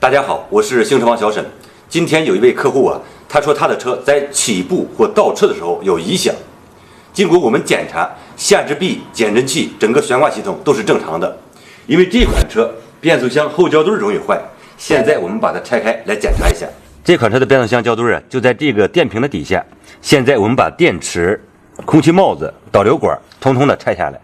大家好，我是新车王小沈。今天有一位客户啊，他说他的车在起步或倒车的时候有异响。经过我们检查，下支臂、减震器、整个悬挂系统都是正常的。因为这款车变速箱后胶墩容易坏，现在我们把它拆开来检查一下。这款车的变速箱胶墩啊，就在这个电瓶的底下。现在我们把电池、空气帽子、导流管通通的拆下来。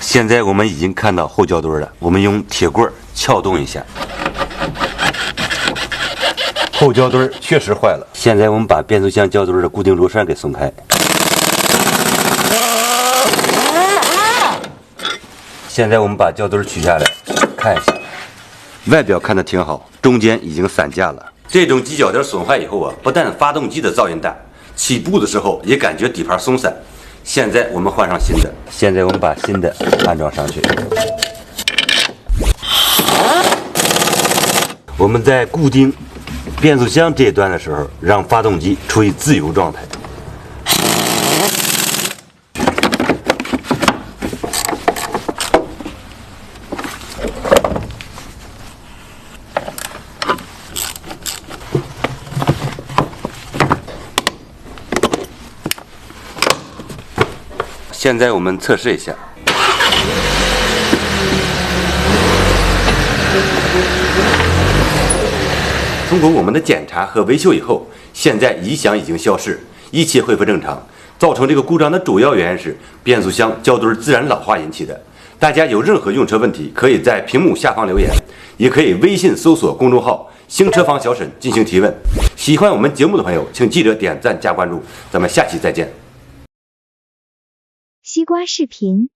现在我们已经看到后胶墩了，我们用铁棍撬动一下，后胶墩确实坏了。现在我们把变速箱胶墩的固定螺栓给松开。现在我们把胶墩取下来，看一下，外表看得挺好，中间已经散架了。这种机脚垫损坏以后啊，不但发动机的噪音大，起步的时候也感觉底盘松散。现在我们换上新的，现在我们把新的安装上去。我们在固定变速箱这一端的时候，让发动机处于自由状态。现在我们测试一下，通过我们的检查和维修以后，现在异响已经消失，一切恢复正常。造成这个故障的主要原因是变速箱胶墩自然老化引起的。大家有任何用车问题，可以在屏幕下方留言，也可以微信搜索公众号“新车房小沈”进行提问。喜欢我们节目的朋友，请记得点赞加关注，咱们下期再见。西瓜视频